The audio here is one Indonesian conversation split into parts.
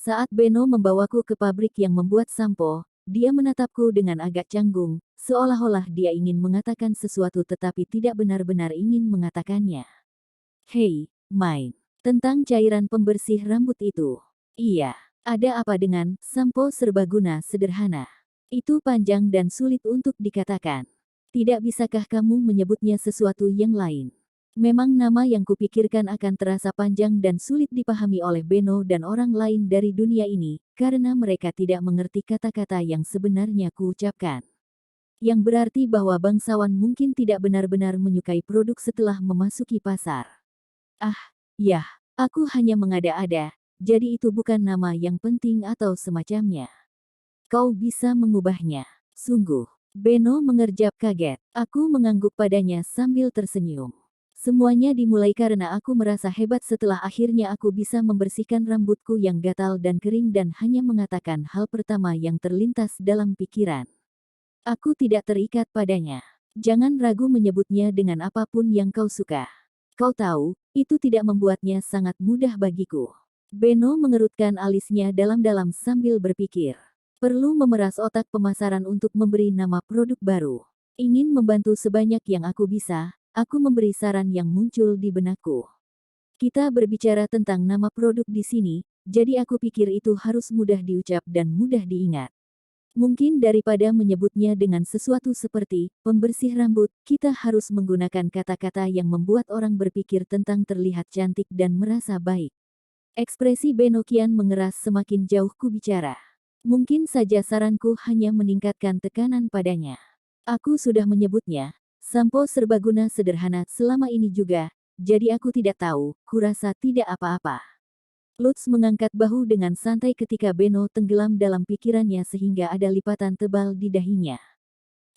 Saat Beno membawaku ke pabrik yang membuat sampo, dia menatapku dengan agak canggung, seolah-olah dia ingin mengatakan sesuatu tetapi tidak benar-benar ingin mengatakannya. Hei, Main. Tentang cairan pembersih rambut itu. Iya, ada apa dengan sampo serbaguna sederhana? Itu panjang dan sulit untuk dikatakan. Tidak bisakah kamu menyebutnya sesuatu yang lain? Memang nama yang kupikirkan akan terasa panjang dan sulit dipahami oleh Beno dan orang lain dari dunia ini, karena mereka tidak mengerti kata-kata yang sebenarnya kuucapkan. Yang berarti bahwa bangsawan mungkin tidak benar-benar menyukai produk setelah memasuki pasar. Ah, yah, aku hanya mengada-ada, jadi itu bukan nama yang penting atau semacamnya. Kau bisa mengubahnya. Sungguh. Beno mengerjap kaget. Aku mengangguk padanya sambil tersenyum. Semuanya dimulai karena aku merasa hebat setelah akhirnya aku bisa membersihkan rambutku yang gatal dan kering dan hanya mengatakan hal pertama yang terlintas dalam pikiran. Aku tidak terikat padanya. Jangan ragu menyebutnya dengan apapun yang kau suka. Kau tahu, itu tidak membuatnya sangat mudah bagiku. Beno mengerutkan alisnya dalam-dalam sambil berpikir. Perlu memeras otak pemasaran untuk memberi nama produk baru. Ingin membantu sebanyak yang aku bisa, aku memberi saran yang muncul di benakku. Kita berbicara tentang nama produk di sini, jadi aku pikir itu harus mudah diucap dan mudah diingat. Mungkin daripada menyebutnya dengan sesuatu seperti pembersih rambut, kita harus menggunakan kata-kata yang membuat orang berpikir tentang terlihat cantik dan merasa baik. Ekspresi Beno kian mengeras semakin jauh ku bicara. Mungkin saja saranku hanya meningkatkan tekanan padanya. Aku sudah menyebutnya, sampo serbaguna sederhana selama ini juga, jadi aku tidak tahu, kurasa tidak apa-apa. Lutz mengangkat bahu dengan santai ketika Beno tenggelam dalam pikirannya sehingga ada lipatan tebal di dahinya.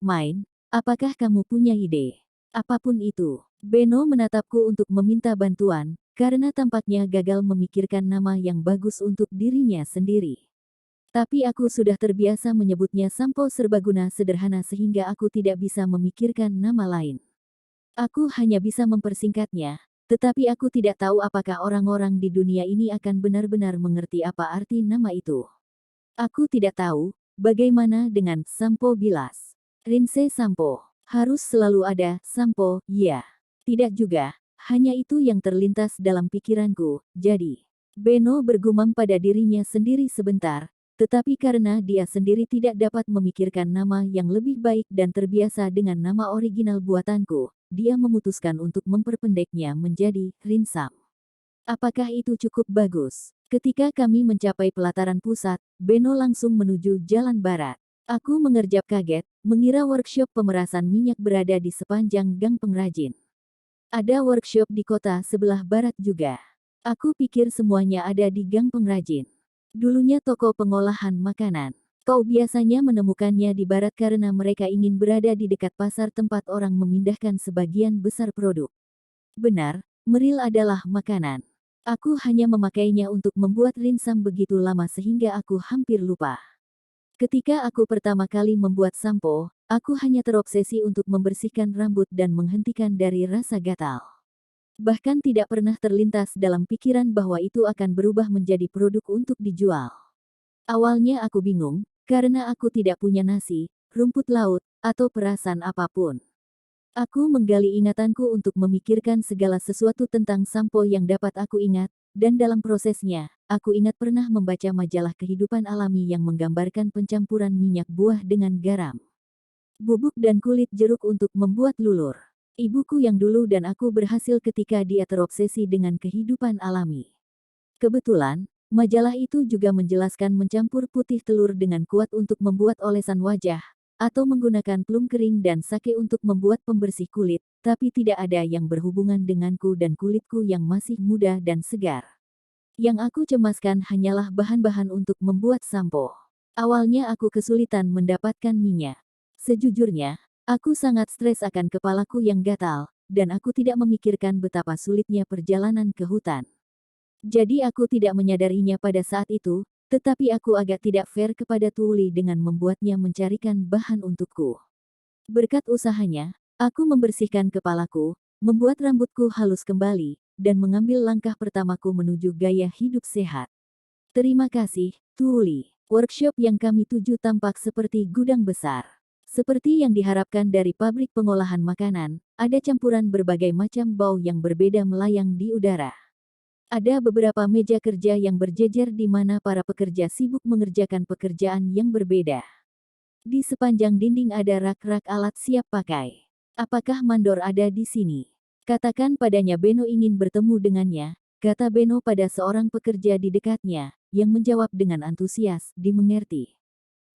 Main, apakah kamu punya ide? Apapun itu, Beno menatapku untuk meminta bantuan, karena tampaknya gagal memikirkan nama yang bagus untuk dirinya sendiri. Tapi aku sudah terbiasa menyebutnya sampo serbaguna sederhana sehingga aku tidak bisa memikirkan nama lain. Aku hanya bisa mempersingkatnya, tetapi aku tidak tahu apakah orang-orang di dunia ini akan benar-benar mengerti apa arti nama itu. Aku tidak tahu, bagaimana dengan sampo bilas. Rinse sampo. Harus selalu ada sampo, ya. Tidak juga, hanya itu yang terlintas dalam pikiranku, jadi. Beno bergumam pada dirinya sendiri sebentar, tetapi karena dia sendiri tidak dapat memikirkan nama yang lebih baik dan terbiasa dengan nama original buatanku, dia memutuskan untuk memperpendeknya menjadi Rinsam. Apakah itu cukup bagus? Ketika kami mencapai pelataran pusat, Beno langsung menuju jalan barat. Aku mengerjap kaget, mengira workshop pemerasan minyak berada di sepanjang gang pengrajin. Ada workshop di kota sebelah barat juga. Aku pikir semuanya ada di gang pengrajin. Dulunya toko pengolahan makanan. Kau biasanya menemukannya di barat karena mereka ingin berada di dekat pasar tempat orang memindahkan sebagian besar produk. Benar, meril adalah makanan. Aku hanya memakainya untuk membuat rinsam begitu lama sehingga aku hampir lupa. Ketika aku pertama kali membuat sampo, aku hanya terobsesi untuk membersihkan rambut dan menghentikan dari rasa gatal. Bahkan tidak pernah terlintas dalam pikiran bahwa itu akan berubah menjadi produk untuk dijual. Awalnya aku bingung, karena aku tidak punya nasi, rumput laut, atau perasan apapun. Aku menggali ingatanku untuk memikirkan segala sesuatu tentang sampo yang dapat aku ingat, dan dalam prosesnya, aku ingat pernah membaca majalah kehidupan alami yang menggambarkan pencampuran minyak buah dengan garam, bubuk dan kulit jeruk untuk membuat lulur. Ibuku yang dulu dan aku berhasil ketika dia terobsesi dengan kehidupan alami. Kebetulan, majalah itu juga menjelaskan mencampur putih telur dengan kuat untuk membuat olesan wajah, atau menggunakan plum kering dan sake untuk membuat pembersih kulit, tapi tidak ada yang berhubungan denganku dan kulitku yang masih muda dan segar. Yang aku cemaskan hanyalah bahan-bahan untuk membuat sampo. Awalnya aku kesulitan mendapatkan minyak. Sejujurnya, aku sangat stres akan kepalaku yang gatal, dan aku tidak memikirkan betapa sulitnya perjalanan ke hutan. Jadi aku tidak menyadarinya pada saat itu, tetapi aku agak tidak fair kepada Tuli dengan membuatnya mencarikan bahan untukku. Berkat usahanya, aku membersihkan kepalaku, membuat rambutku halus kembali, dan mengambil langkah pertamaku menuju gaya hidup sehat. Terima kasih, Tuli. Workshop yang kami tuju tampak seperti gudang besar. Seperti yang diharapkan dari pabrik pengolahan makanan, ada campuran berbagai macam bau yang berbeda melayang di udara. Ada beberapa meja kerja yang berjejer di mana para pekerja sibuk mengerjakan pekerjaan yang berbeda. Di sepanjang dinding ada rak-rak alat siap pakai. Apakah Mandor ada di sini? Katakan padanya Beno ingin bertemu dengannya, kata Beno pada seorang pekerja di dekatnya, yang menjawab dengan antusias, dimengerti.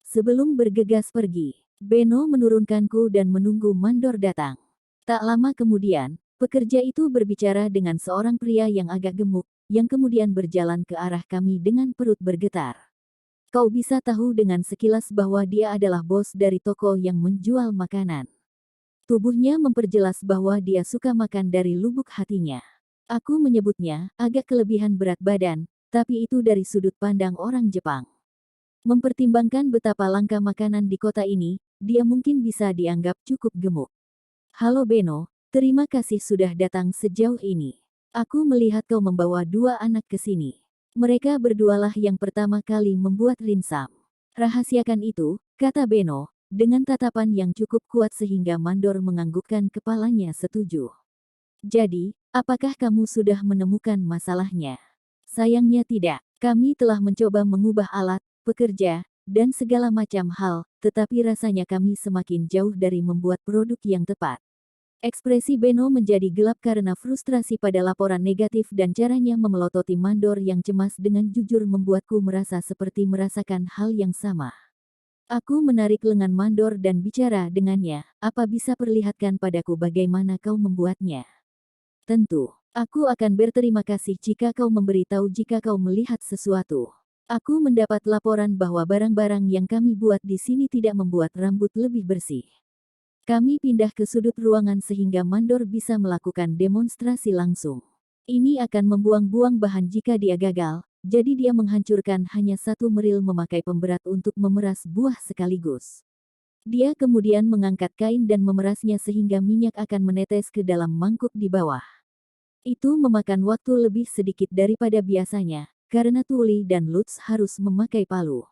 Sebelum bergegas pergi, Beno menurunkanku dan menunggu Mandor datang. Tak lama kemudian, pekerja itu berbicara dengan seorang pria yang agak gemuk, yang kemudian berjalan ke arah kami dengan perut bergetar. Kau bisa tahu dengan sekilas bahwa dia adalah bos dari toko yang menjual makanan. Tubuhnya memperjelas bahwa dia suka makan dari lubuk hatinya. Aku menyebutnya agak kelebihan berat badan, tapi itu dari sudut pandang orang Jepang. Mempertimbangkan betapa langka makanan di kota ini, dia mungkin bisa dianggap cukup gemuk. Halo Beno, terima kasih sudah datang sejauh ini. Aku melihat kau membawa 2 anak ke sini. Mereka berdualah yang pertama kali membuat rinsam. Rahasiakan itu, kata Beno, dengan tatapan yang cukup kuat sehingga Mandor menganggukkan kepalanya setuju. Jadi, apakah kamu sudah menemukan masalahnya? Sayangnya tidak. Kami telah mencoba mengubah alat, pekerja, dan segala macam hal, tetapi rasanya kami semakin jauh dari membuat produk yang tepat. Ekspresi Beno menjadi gelap karena frustrasi pada laporan negatif dan caranya memelototi Mandor yang cemas dengan jujur membuatku merasa seperti merasakan hal yang sama. Aku menarik lengan Mandor dan bicara dengannya, apa bisa perlihatkan padaku bagaimana kau membuatnya? Tentu, aku akan berterima kasih jika kau memberitahu jika kau melihat sesuatu. Aku mendapat laporan bahwa barang-barang yang kami buat di sini tidak membuat rambut lebih bersih. Kami pindah ke sudut ruangan sehingga Mandor bisa melakukan demonstrasi langsung. Ini akan membuang-buang bahan jika dia gagal, jadi dia menghancurkan hanya 1 meril memakai pemberat untuk memeras buah sekaligus. Dia kemudian mengangkat kain dan memerasnya sehingga minyak akan menetes ke dalam mangkuk di bawah. Itu memakan waktu lebih sedikit daripada biasanya, karena Tuli dan Lutz harus memakai palu.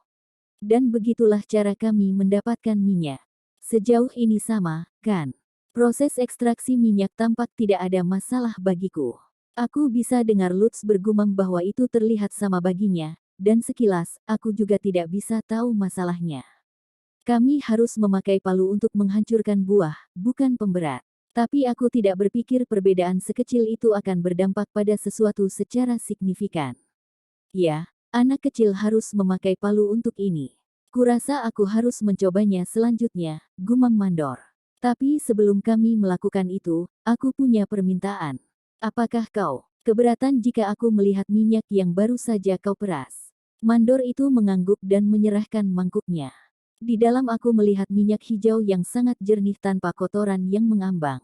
Dan begitulah cara kami mendapatkan minyak. Sejauh ini sama, kan? Proses ekstraksi minyak tampak tidak ada masalah bagiku. Aku bisa dengar Lutz bergumam bahwa itu terlihat sama baginya, dan sekilas, aku juga tidak bisa tahu masalahnya. Kami harus memakai palu untuk menghancurkan buah, bukan pemberat. Tapi aku tidak berpikir perbedaan sekecil itu akan berdampak pada sesuatu secara signifikan. Ya, anak kecil harus memakai palu untuk ini. Kurasa aku harus mencobanya selanjutnya, gumam Mandor. Tapi sebelum kami melakukan itu, aku punya permintaan. Apakah kau keberatan jika aku melihat minyak yang baru saja kau peras? Mandor itu mengangguk dan menyerahkan mangkuknya. Di dalam aku melihat minyak hijau yang sangat jernih tanpa kotoran yang mengambang.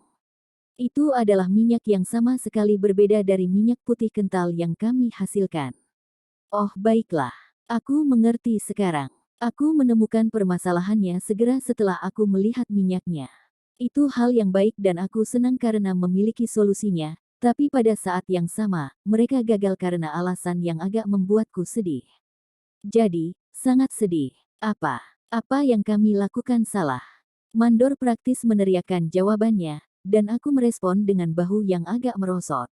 Itu adalah minyak yang sama sekali berbeda dari minyak putih kental yang kami hasilkan. Oh baiklah, aku mengerti sekarang. Aku menemukan permasalahannya segera setelah aku melihat minyaknya. Itu hal yang baik dan aku senang karena memiliki solusinya, tapi pada saat yang sama, mereka gagal karena alasan yang agak membuatku sedih. Jadi, sangat sedih. Apa yang kami lakukan salah? Mandor praktis meneriakkan jawabannya, dan aku merespon dengan bahu yang agak merosot.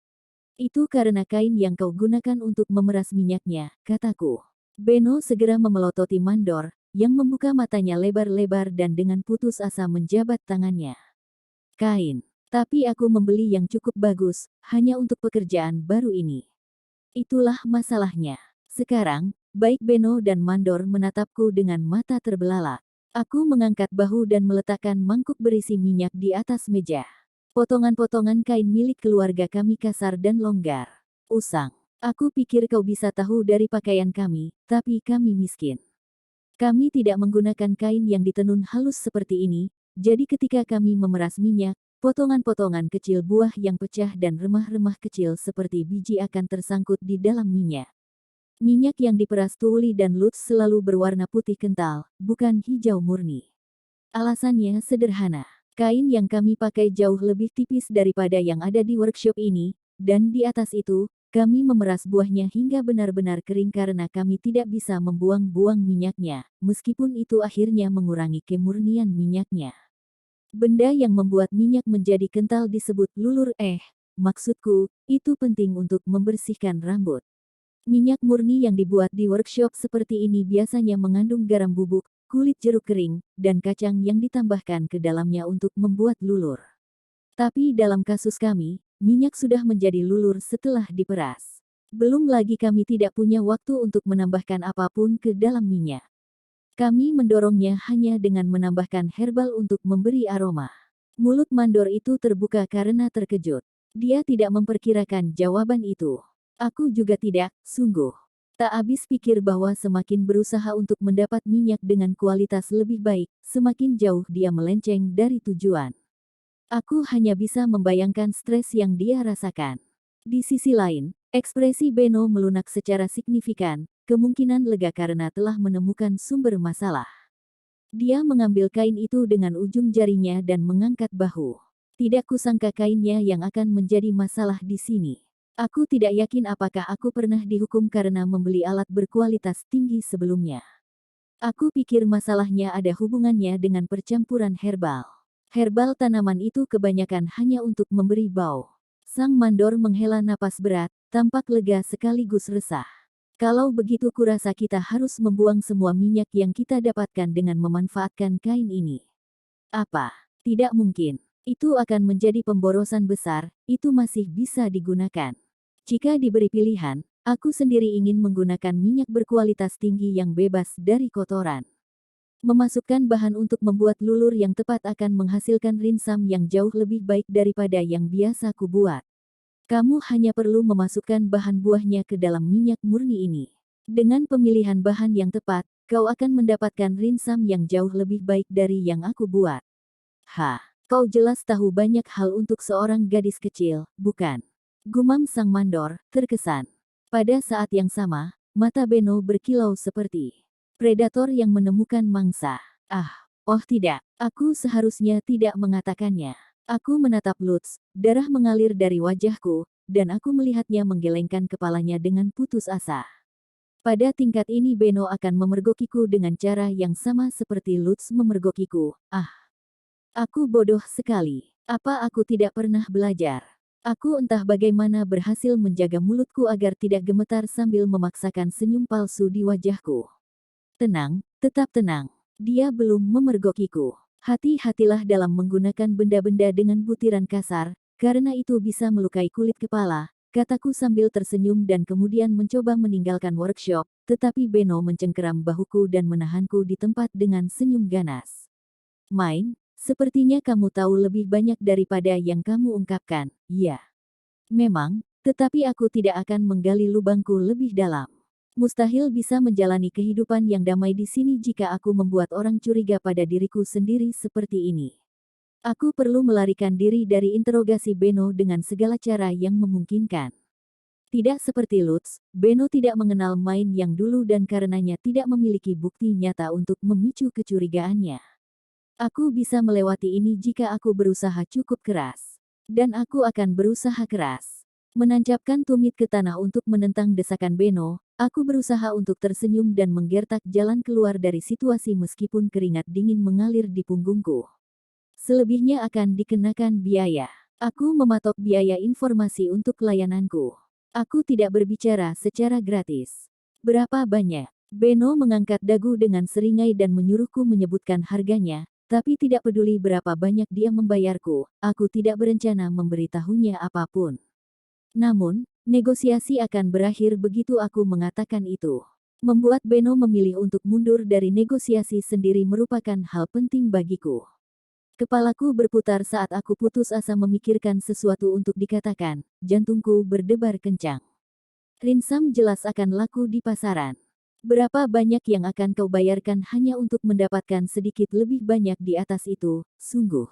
Itu karena kain yang kau gunakan untuk memeras minyaknya, kataku. Beno segera memelototi Mandor, yang membuka matanya lebar-lebar dan dengan putus asa menjabat tangannya. Kain. Tapi aku membeli yang cukup bagus, hanya untuk pekerjaan baru ini. Itulah masalahnya. Sekarang, baik Beno dan Mandor menatapku dengan mata terbelalak. Aku mengangkat bahu dan meletakkan mangkuk berisi minyak di atas meja. Potongan-potongan kain milik keluarga kami kasar dan longgar. Usang. Aku pikir kau bisa tahu dari pakaian kami, tapi kami miskin. Kami tidak menggunakan kain yang ditenun halus seperti ini, jadi ketika kami memeras minyak, potongan-potongan kecil buah yang pecah dan remah-remah kecil seperti biji akan tersangkut di dalam minyak. Minyak yang diperas Tuli dan Lutz selalu berwarna putih kental, bukan hijau murni. Alasannya sederhana. Kain yang kami pakai jauh lebih tipis daripada yang ada di workshop ini, dan di atas itu, kami memeras buahnya hingga benar-benar kering karena kami tidak bisa membuang-buang minyaknya, meskipun itu akhirnya mengurangi kemurnian minyaknya. Benda yang membuat minyak menjadi kental disebut lulur. Maksudku, itu penting untuk membersihkan rambut. Minyak murni yang dibuat di workshop seperti ini biasanya mengandung garam bubuk, kulit jeruk kering, dan kacang yang ditambahkan ke dalamnya untuk membuat lulur. Tapi dalam kasus kami, minyak sudah menjadi lulur setelah diperas. Belum lagi kami tidak punya waktu untuk menambahkan apapun ke dalam minyak. Kami mendorongnya hanya dengan menambahkan herbal untuk memberi aroma. Mulut mandor itu terbuka karena terkejut. Dia tidak memperkirakan jawaban itu. Aku juga tidak, sungguh. Tak habis pikir bahwa semakin berusaha untuk mendapat minyak dengan kualitas lebih baik, semakin jauh dia melenceng dari tujuan. Aku hanya bisa membayangkan stres yang dia rasakan. Di sisi lain, ekspresi Beno melunak secara signifikan, kemungkinan lega karena telah menemukan sumber masalah. Dia mengambil kain itu dengan ujung jarinya dan mengangkat bahu. Tidak kusangka kainnya yang akan menjadi masalah di sini. Aku tidak yakin apakah aku pernah dihukum karena membeli alat berkualitas tinggi sebelumnya. Aku pikir masalahnya ada hubungannya dengan percampuran herbal. Herbal tanaman itu kebanyakan hanya untuk memberi bau. Sang mandor menghela napas berat, tampak lega sekaligus resah. Kalau begitu kurasa kita harus membuang semua minyak yang kita dapatkan dengan memanfaatkan kain ini. Apa? Tidak mungkin. Itu akan menjadi pemborosan besar, itu masih bisa digunakan. Jika diberi pilihan, aku sendiri ingin menggunakan minyak berkualitas tinggi yang bebas dari kotoran. Memasukkan bahan untuk membuat lulur yang tepat akan menghasilkan rinsam yang jauh lebih baik daripada yang biasa ku buat. Kamu hanya perlu memasukkan bahan buahnya ke dalam minyak murni ini. Dengan pemilihan bahan yang tepat, kau akan mendapatkan rinsam yang jauh lebih baik dari yang aku buat. Kau jelas tahu banyak hal untuk seorang gadis kecil, bukan? Gumam sang mandor, terkesan. Pada saat yang sama, mata Beno berkilau seperti predator yang menemukan mangsa. Oh tidak, aku seharusnya tidak mengatakannya. Aku menatap Lutz, darah mengalir dari wajahku, dan aku melihatnya menggelengkan kepalanya dengan putus asa. Pada tingkat ini Beno akan memergokiku dengan cara yang sama seperti Lutz memergokiku. Aku bodoh sekali. Apa aku tidak pernah belajar? Aku entah bagaimana berhasil menjaga mulutku agar tidak gemetar sambil memaksakan senyum palsu di wajahku. Tenang, tetap tenang. Dia belum memergokiku. Hati-hatilah dalam menggunakan benda-benda dengan butiran kasar, karena itu bisa melukai kulit kepala, kataku sambil tersenyum dan kemudian mencoba meninggalkan workshop, tetapi Beno mencengkeram bahuku dan menahanku di tempat dengan senyum ganas. Main? Sepertinya kamu tahu lebih banyak daripada yang kamu ungkapkan, ya. Memang, tetapi aku tidak akan menggali lubangku lebih dalam. Mustahil bisa menjalani kehidupan yang damai di sini jika aku membuat orang curiga pada diriku sendiri seperti ini. Aku perlu melarikan diri dari interogasi Beno dengan segala cara yang memungkinkan. Tidak seperti Lutz, Beno tidak mengenal main yang dulu dan karenanya tidak memiliki bukti nyata untuk memicu kecurigaannya. Aku bisa melewati ini jika aku berusaha cukup keras. Dan aku akan berusaha keras. Menancapkan tumit ke tanah untuk menentang desakan Beno, aku berusaha untuk tersenyum dan menggertak jalan keluar dari situasi meskipun keringat dingin mengalir di punggungku. Selebihnya akan dikenakan biaya. Aku mematok biaya informasi untuk layananku. Aku tidak berbicara secara gratis. Berapa banyak? Beno mengangkat dagu dengan seringai dan menyuruhku menyebutkan harganya. Tapi tidak peduli berapa banyak dia membayarku, aku tidak berencana memberitahunya apapun. Namun, negosiasi akan berakhir begitu aku mengatakan itu. Membuat Beno memilih untuk mundur dari negosiasi sendiri merupakan hal penting bagiku. Kepalaku berputar saat aku putus asa memikirkan sesuatu untuk dikatakan, jantungku berdebar kencang. Rinsam jelas akan laku di pasaran. Berapa banyak yang akan kau bayarkan hanya untuk mendapatkan sedikit lebih banyak di atas itu, sungguh.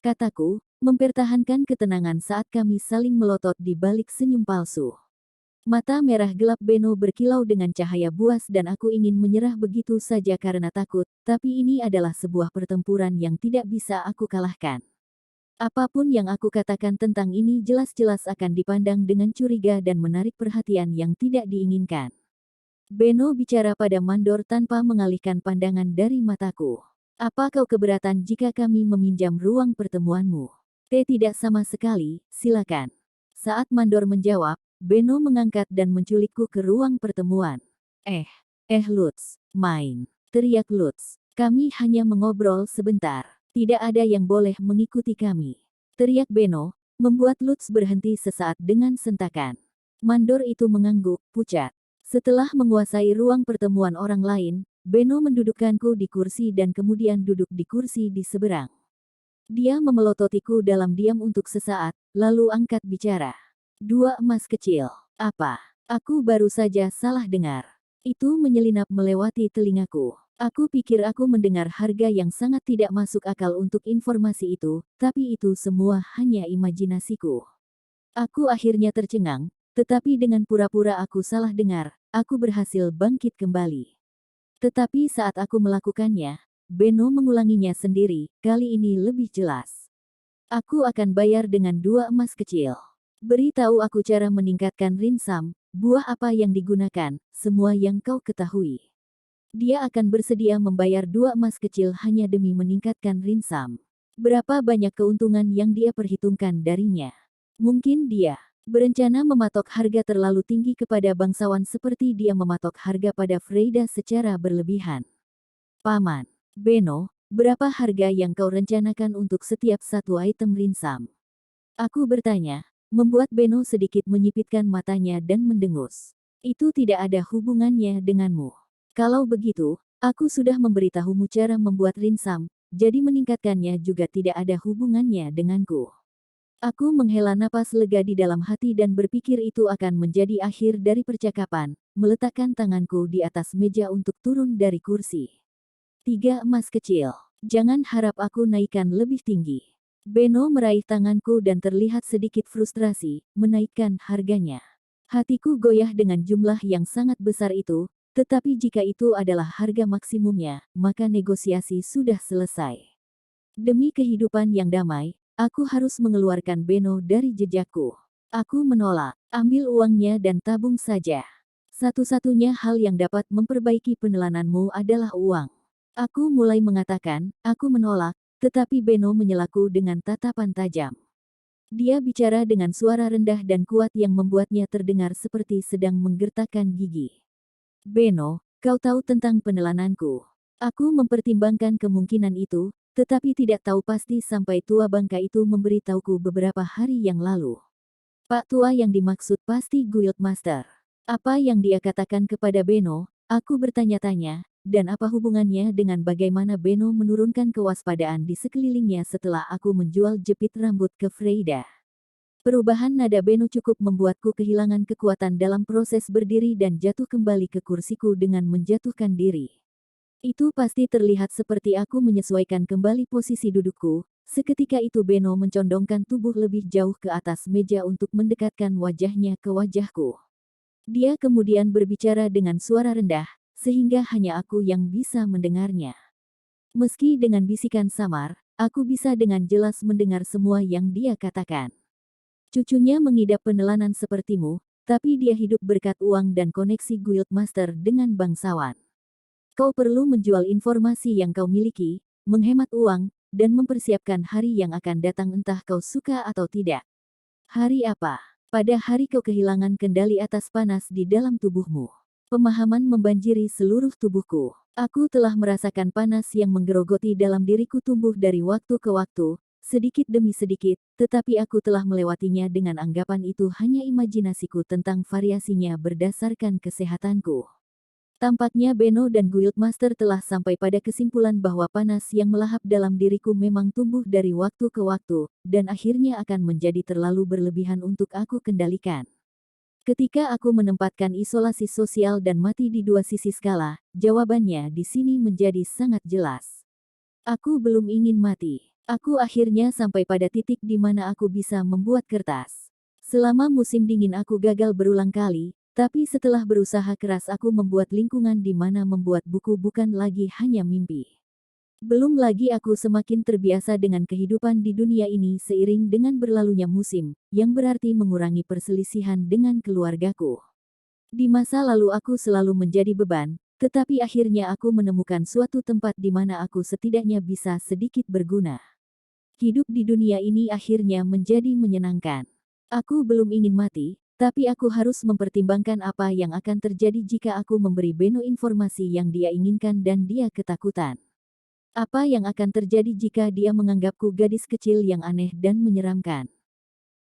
Kataku, mempertahankan ketenangan saat kami saling melotot di balik senyum palsu. Mata merah gelap Beno berkilau dengan cahaya buas dan aku ingin menyerah begitu saja karena takut, tapi ini adalah sebuah pertempuran yang tidak bisa aku kalahkan. Apapun yang aku katakan tentang ini jelas-jelas akan dipandang dengan curiga dan menarik perhatian yang tidak diinginkan. Beno bicara pada mandor tanpa mengalihkan pandangan dari mataku. Apa kau keberatan jika kami meminjam ruang pertemuanmu? Tidak sama sekali, silakan. Saat mandor menjawab, Beno mengangkat dan menculikku ke ruang pertemuan. Lutz, main, teriak Lutz. Kami hanya mengobrol sebentar. Tidak ada yang boleh mengikuti kami. Teriak Beno, membuat Lutz berhenti sesaat dengan sentakan. Mandor itu mengangguk, pucat. Setelah menguasai ruang pertemuan orang lain, Beno mendudukkanku di kursi dan kemudian duduk di kursi di seberang. Dia memelototiku dalam diam untuk sesaat, lalu angkat bicara. 2 emas kecil. Apa? Aku baru saja salah dengar. Itu menyelinap melewati telingaku. Aku pikir aku mendengar harga yang sangat tidak masuk akal untuk informasi itu, tapi itu semua hanya imajinasiku. Aku akhirnya tercengang, tetapi dengan pura-pura aku salah dengar, aku berhasil bangkit kembali. Tetapi saat aku melakukannya, Beno mengulanginya sendiri, kali ini lebih jelas. Aku akan bayar dengan 2 emas kecil. Beritahu aku cara meningkatkan rinsam, buah apa yang digunakan, semua yang kau ketahui. Dia akan bersedia membayar 2 emas kecil hanya demi meningkatkan rinsam. Berapa banyak keuntungan yang dia perhitungkan darinya? Mungkin dia berencana mematok harga terlalu tinggi kepada bangsawan seperti dia mematok harga pada Freida secara berlebihan. Paman, Beno, berapa harga yang kau rencanakan untuk setiap satu item rinsam? Aku bertanya, membuat Beno sedikit menyipitkan matanya dan mendengus. Itu tidak ada hubungannya denganmu. Kalau begitu, aku sudah memberitahumu cara membuat rinsam, jadi meningkatkannya juga tidak ada hubungannya denganku. Aku menghela napas lega di dalam hati dan berpikir itu akan menjadi akhir dari percakapan, meletakkan tanganku di atas meja untuk turun dari kursi. 3 emas kecil. Jangan harap aku naikkan lebih tinggi. Beno meraih tanganku dan terlihat sedikit frustrasi, menaikkan harganya. Hatiku goyah dengan jumlah yang sangat besar itu, tetapi jika itu adalah harga maksimumnya, maka negosiasi sudah selesai. Demi kehidupan yang damai, aku harus mengeluarkan Beno dari jejakku. Aku menolak, ambil uangnya dan tabung saja. Satu-satunya hal yang dapat memperbaiki penelananmu adalah uang. Aku mulai mengatakan, aku menolak, tetapi Beno menyelaku dengan tatapan tajam. Dia bicara dengan suara rendah dan kuat yang membuatnya terdengar seperti sedang menggertakkan gigi. Beno, kau tahu tentang penelananku. Aku mempertimbangkan kemungkinan itu, tetapi tidak tahu pasti sampai tua bangka itu memberitahuku beberapa hari yang lalu. Pak tua yang dimaksud pasti Guildmaster. Apa yang dia katakan kepada Beno, aku bertanya-tanya, dan apa hubungannya dengan bagaimana Beno menurunkan kewaspadaan di sekelilingnya setelah aku menjual jepit rambut ke Freida. Perubahan nada Beno cukup membuatku kehilangan kekuatan dalam proses berdiri dan jatuh kembali ke kursiku dengan menjatuhkan diri. Itu pasti terlihat seperti aku menyesuaikan kembali posisi dudukku. Seketika itu Beno mencondongkan tubuh lebih jauh ke atas meja untuk mendekatkan wajahnya ke wajahku. Dia kemudian berbicara dengan suara rendah, sehingga hanya aku yang bisa mendengarnya. Meski dengan bisikan samar, aku bisa dengan jelas mendengar semua yang dia katakan. Cucunya mengidap penelanan sepertimu, tapi dia hidup berkat uang dan koneksi Guildmaster dengan bangsawan. Kau perlu menjual informasi yang kau miliki, menghemat uang, dan mempersiapkan hari yang akan datang entah kau suka atau tidak. Hari apa? Pada hari kau kehilangan kendali atas panas di dalam tubuhmu. Pemahaman membanjiri seluruh tubuhku. Aku telah merasakan panas yang menggerogoti dalam diriku tumbuh dari waktu ke waktu, sedikit demi sedikit, tetapi aku telah melewatinya dengan anggapan itu hanya imajinasiku tentang variasinya berdasarkan kesehatanku. Tampaknya Beno dan Guildmaster telah sampai pada kesimpulan bahwa panas yang melahap dalam diriku memang tumbuh dari waktu ke waktu, dan akhirnya akan menjadi terlalu berlebihan untuk aku kendalikan. Ketika aku menempatkan isolasi sosial dan mati di dua sisi skala, jawabannya di sini menjadi sangat jelas. Aku belum ingin mati. Aku akhirnya sampai pada titik di mana aku bisa membuat kertas. Selama musim dingin aku gagal berulang kali, tapi setelah berusaha keras aku membuat lingkungan di mana membuat buku bukan lagi hanya mimpi. Belum lagi aku semakin terbiasa dengan kehidupan di dunia ini seiring dengan berlalunya musim, yang berarti mengurangi perselisihan dengan keluargaku. Di masa lalu aku selalu menjadi beban, tetapi akhirnya aku menemukan suatu tempat di mana aku setidaknya bisa sedikit berguna. Hidup di dunia ini akhirnya menjadi menyenangkan. Aku belum ingin mati, tapi aku harus mempertimbangkan apa yang akan terjadi jika aku memberi Beno informasi yang dia inginkan dan dia ketakutan. Apa yang akan terjadi jika dia menganggapku gadis kecil yang aneh dan menyeramkan?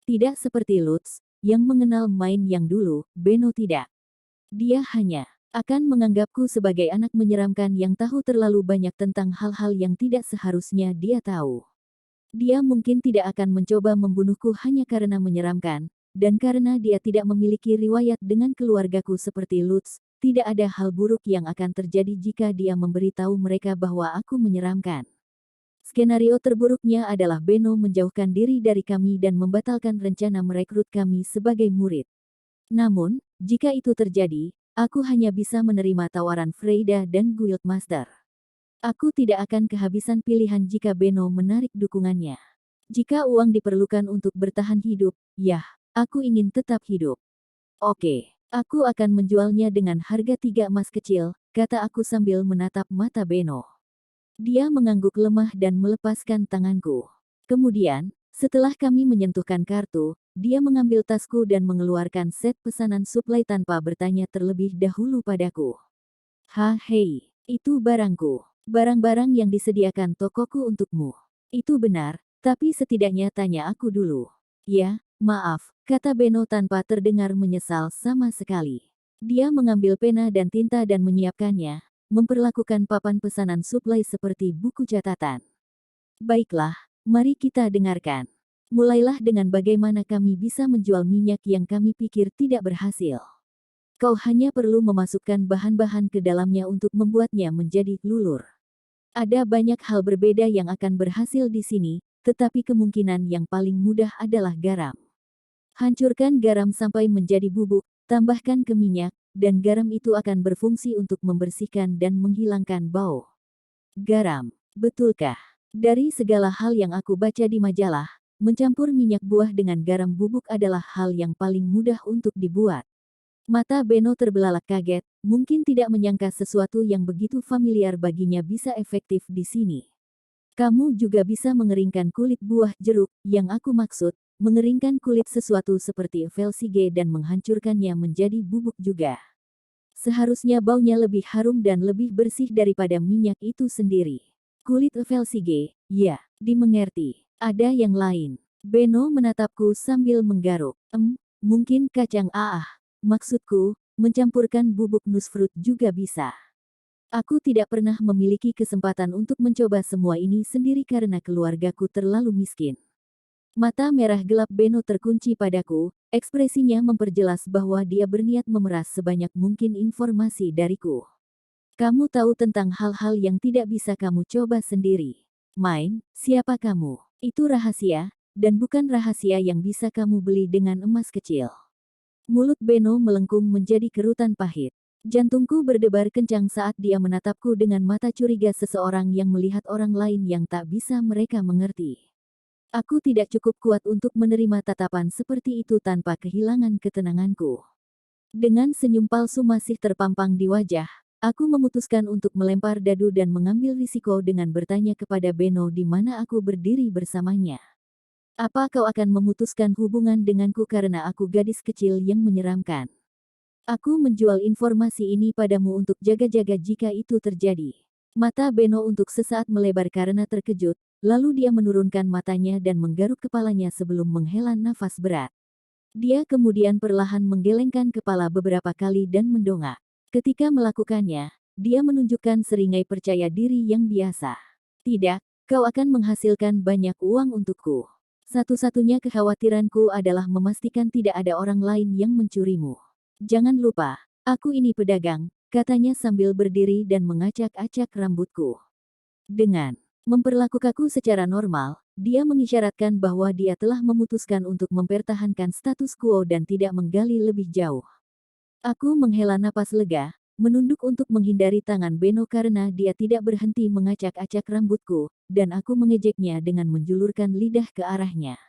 Tidak seperti Lutz, yang mengenal main yang dulu, Beno tidak. Dia hanya akan menganggapku sebagai anak menyeramkan yang tahu terlalu banyak tentang hal-hal yang tidak seharusnya dia tahu. Dia mungkin tidak akan mencoba membunuhku hanya karena menyeramkan, dan karena dia tidak memiliki riwayat dengan keluargaku seperti Lutz, tidak ada hal buruk yang akan terjadi jika dia memberitahu mereka bahwa aku menyeramkan. Skenario terburuknya adalah Beno menjauhkan diri dari kami dan membatalkan rencana merekrut kami sebagai murid. Namun, jika itu terjadi, aku hanya bisa menerima tawaran Freida dan Guildmaster. Aku tidak akan kehabisan pilihan jika Beno menarik dukungannya. Jika uang diperlukan untuk bertahan hidup, yah, aku ingin tetap hidup. Oke, aku akan menjualnya dengan harga 3 emas kecil, kata aku sambil menatap mata Beno. Dia mengangguk lemah dan melepaskan tanganku. Kemudian, setelah kami menyentuhkan kartu, dia mengambil tasku dan mengeluarkan set pesanan suplai tanpa bertanya terlebih dahulu padaku. Hei, itu barangku. Barang-barang yang disediakan tokoku untukmu. Itu benar, tapi setidaknya tanya aku dulu. Ya, maaf, kata Beno tanpa terdengar menyesal sama sekali. Dia mengambil pena dan tinta dan menyiapkannya, memperlakukan papan pesanan suplai seperti buku catatan. Baiklah, mari kita dengarkan. Mulailah dengan bagaimana kami bisa menjual minyak yang kami pikir tidak berhasil. Kau hanya perlu memasukkan bahan-bahan ke dalamnya untuk membuatnya menjadi lulur. Ada banyak hal berbeda yang akan berhasil di sini, tetapi kemungkinan yang paling mudah adalah garam. Hancurkan garam sampai menjadi bubuk, tambahkan ke minyak, dan garam itu akan berfungsi untuk membersihkan dan menghilangkan bau. Garam, betulkah? Dari segala hal yang aku baca di majalah, mencampur minyak buah dengan garam bubuk adalah hal yang paling mudah untuk dibuat. Mata Beno terbelalak kaget, mungkin tidak menyangka sesuatu yang begitu familiar baginya bisa efektif di sini. Kamu juga bisa mengeringkan kulit buah jeruk, yang aku maksud, mengeringkan kulit sesuatu seperti Velsigé dan menghancurkannya menjadi bubuk juga. Seharusnya baunya lebih harum dan lebih bersih daripada minyak itu sendiri. Kulit Velsigé, ya, dimengerti. Ada yang lain. Beno menatapku sambil menggaruk. Mungkin kacang maksudku, mencampurkan bubuk nusfrut juga bisa. Aku tidak pernah memiliki kesempatan untuk mencoba semua ini sendiri karena keluargaku terlalu miskin. Mata merah gelap Beno terkunci padaku, ekspresinya memperjelas bahwa dia berniat memeras sebanyak mungkin informasi dariku. Kamu tahu tentang hal-hal yang tidak bisa kamu coba sendiri. Main, siapa kamu? Itu rahasia, dan bukan rahasia yang bisa kamu beli dengan emas kecil. Mulut Beno melengkung menjadi kerutan pahit. Jantungku berdebar kencang saat dia menatapku dengan mata curiga seseorang yang melihat orang lain yang tak bisa mereka mengerti. Aku tidak cukup kuat untuk menerima tatapan seperti itu tanpa kehilangan ketenanganku. Dengan senyum palsu masih terpampang di wajah, aku memutuskan untuk melempar dadu dan mengambil risiko dengan bertanya kepada Beno di mana aku berdiri bersamanya. Apa kau akan memutuskan hubungan denganku karena aku gadis kecil yang menyeramkan? Aku menjual informasi ini padamu untuk jaga-jaga jika itu terjadi. Mata Beno untuk sesaat melebar karena terkejut, lalu dia menurunkan matanya dan menggaruk kepalanya sebelum menghela nafas berat. Dia kemudian perlahan menggelengkan kepala beberapa kali dan mendongak. Ketika melakukannya, dia menunjukkan seringai percaya diri yang biasa. Tidak, kau akan menghasilkan banyak uang untukku. Satu-satunya kekhawatiranku adalah memastikan tidak ada orang lain yang mencurimu. Jangan lupa, aku ini pedagang, katanya sambil berdiri dan mengacak-acak rambutku. Dengan memperlakukanku secara normal, dia mengisyaratkan bahwa dia telah memutuskan untuk mempertahankan status quo dan tidak menggali lebih jauh. Aku menghela napas lega, menunduk untuk menghindari tangan Beno karena dia tidak berhenti mengacak-acak rambutku, dan aku mengejeknya dengan menjulurkan lidah ke arahnya.